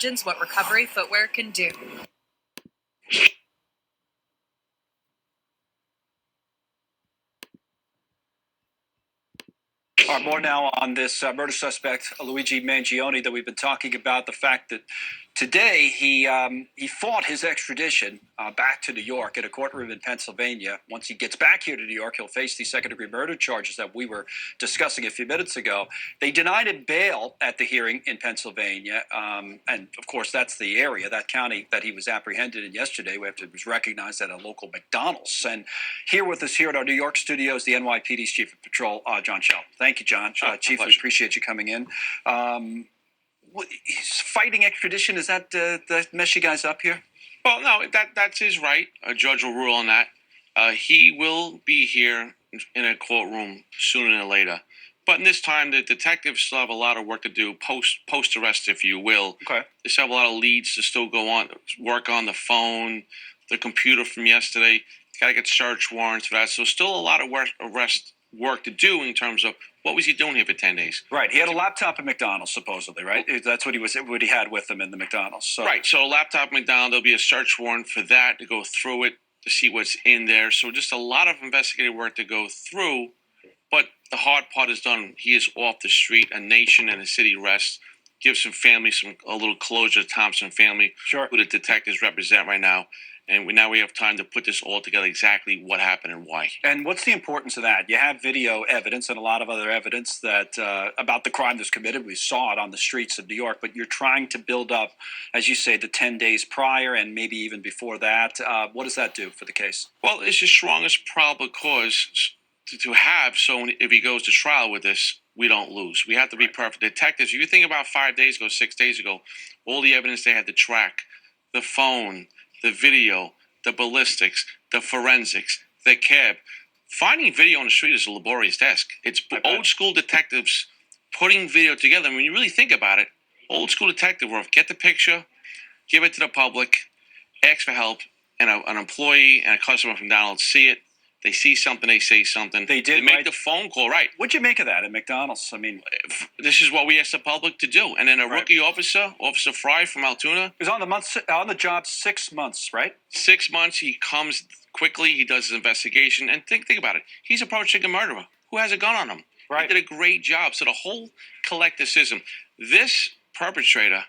imagines what recovery footwear can do. More now on this murder suspect, Luigi Mangione, that we've been talking about. The fact that today he fought his extradition back to New York at a courtroom in Pennsylvania. Once he gets back here to New York, he'll face the second-degree murder charges that we were discussing a few minutes ago. They denied him bail at the hearing in Pennsylvania, and of course that's the area, that county that he was apprehended in yesterday. We have to was recognized at a local McDonald's. And here with us here at our New York studios, the NYPD's Chief of Patrol, John Schell. Thank you, John. Chief, we appreciate you coming in. Fighting extradition, is that mess you guys up here? Well, no, that's his right. A judge will rule on that. He will be here in a courtroom sooner than later. But in this time, the detectives still have a lot of work to do, post arrest, if you will. Okay. They still have a lot of leads to still go on, work on the phone, the computer from yesterday. Got to get search warrants for that. So still a lot of work to do in terms of what was he doing here for 10 days. Right. He had a laptop at McDonald's, supposedly, right? That's what he had with him in the McDonald's. So. Right. So a laptop at McDonald's, there'll be a search warrant for that to go through it, to see what's in there. So just a lot of investigative work to go through. But the hard part is done. He is off the street. A nation and a city rests. Give some family a little closure to Thompson family, sure, who the detectives represent right now. And now we have time to put this all together, exactly what happened and why. And what's the importance of that? You have video evidence and a lot of other evidence that about the crime that's committed. We saw it on the streets of New York, but you're trying to build up, as you say, the 10 days prior and maybe even before that. What does that do for the case? Well, it's the strongest probable cause to have, so if he goes to trial with this, we don't lose. We have to be perfect. Detectives, if you think about 5 days ago, 6 days ago, all the evidence they had to track, the phone, the video, the ballistics, the forensics, the cab. Finding video on the street is a laborious task. It's old school detectives putting video together. And when you really think about it, old school detective work, get the picture, give it to the public, ask for help, and an employee and a customer from McDonald's see it. They see something, they say something. They did. They make the phone call, right. What'd you make of that at McDonald's? I mean, this is what we asked the public to do. And then a rookie officer, Officer Fry from Altoona. He was on the job 6 months, right? 6 months. He comes quickly. He does his investigation. And think about it. He's approaching a murderer who has a gun on him. Right. He did a great job. So the whole collective system, this perpetrator,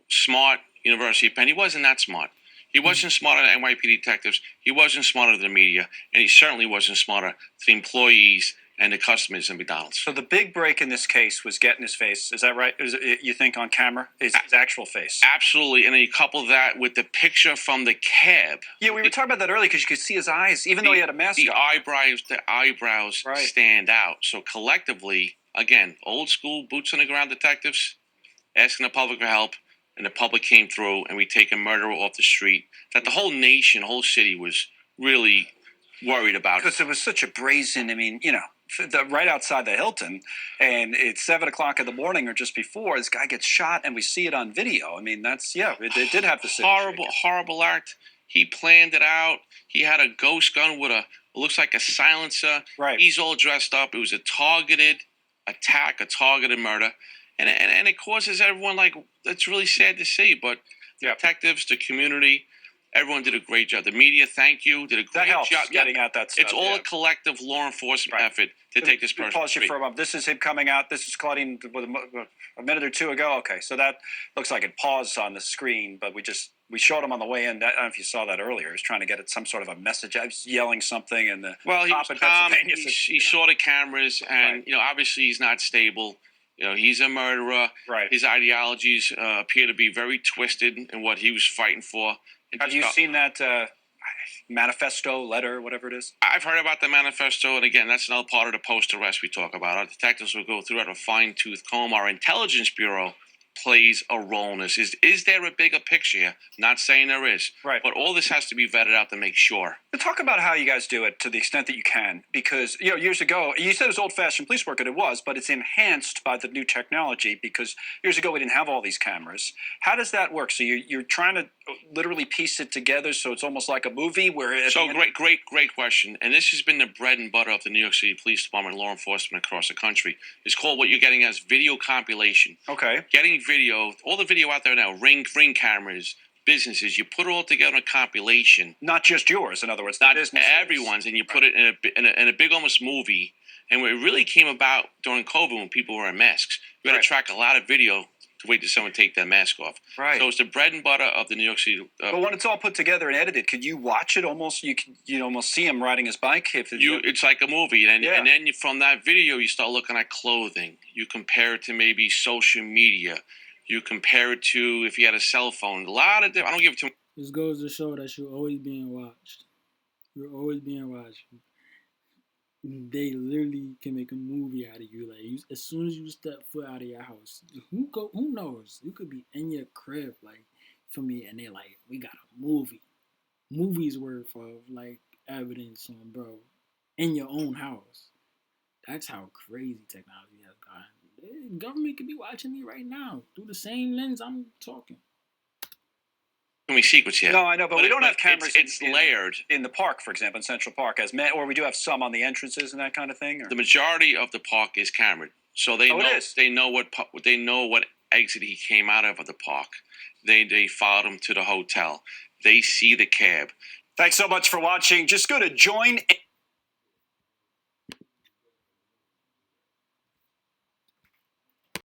smart, University of Penn, he wasn't that smart. He wasn't smarter than NYPD detectives. He wasn't smarter than the media. And he certainly wasn't smarter to the employees and the customers in McDonald's. So the big break in this case was getting his face. Is that right? You think on camera? His actual face? Absolutely. And then you couple that with the picture from the cab. Yeah, we were talking about that earlier because you could see his eyes, even though he had a mask on. The eyebrows stand out. So collectively, again, old school, boots on the ground detectives, asking the public for help. And the public came through, and we take a murderer off the street that the whole nation, whole city was really worried about. Because it was such a brazen, I mean, you know, right outside the Hilton, and it's 7 o'clock in the morning or just before, this guy gets shot, and we see it on video. I mean, that's, it did have the city horrible act. He planned it out. He had a ghost gun with looks like a silencer. Right. He's all dressed up. It was a targeted attack, a targeted murder. And it causes everyone, it's really sad to see, but the detectives, the community, everyone did a great job. The media, thank you, did a great job. Getting out that stuff. It's all a collective law enforcement effort to take this person. Pause you for a moment. This is him coming out. This is Claudine a minute or two ago. Okay, so that looks like it paused on the screen, but we showed him on the way in. I don't know if you saw that earlier. He was trying to get at some sort of a message. I was yelling something, and he was calm. He saw the cameras, and obviously he's not stable. He's a murderer. Right. His ideologies appear to be very twisted in what he was fighting for. Have you seen that manifesto, letter, whatever it is? I've heard about the manifesto, and again, that's another part of the post-arrest we talk about. Our detectives will go through it a fine-tooth comb. Our intelligence bureau plays a role in this. Is there a bigger picture here? Not saying there is. Right. But all this has to be vetted out to make sure. But talk about how you guys do it to the extent that you can. Because, years ago, you said it was old-fashioned police work, and it was, but it's enhanced by the new technology because years ago we didn't have all these cameras. How does that work? So you're trying to literally piece it together so it's almost like a movie where... Great question. And this has been the bread and butter of the New York City Police Department, law enforcement across the country. It's called what you're getting as video compilation. Okay. Getting video, all the video out there now, ring cameras, businesses, you put it all together in a compilation. Not just yours, in other words, Not businesses. everyone's, and you put it in a big almost movie. And it really came about during COVID when people were wearing masks. You got to track a lot of video to wait till someone take that mask off. Right. So it's the bread and butter of the New York City. But when it's all put together and edited, could you watch it almost? You'd almost see him riding his bike. It's like a movie, and then from that video you start looking at clothing. You compare it to maybe social media. You compare it to if you had a cell phone. A lot of I don't give it too. This goes to show that you're always being watched. You're always being watched. They literally can make a movie out of you. Like as soon as you step foot out of your house, who knows? You could be in your crib, like for me, and they're like, we got a movie's worth of like evidence on bro in your own house. That's how crazy technology has gotten. The government could be watching me right now through the same lens I'm talking. Too many secrets yet. No, I know, but we don't have cameras. It's layered in the park, for example, in Central Park, or we do have some on the entrances and that kind of thing. Or? The majority of the park is cameraed, so they know what exit he came out of the park. They followed him to the hotel. They see the cab. Thanks so much for watching. Just go to join.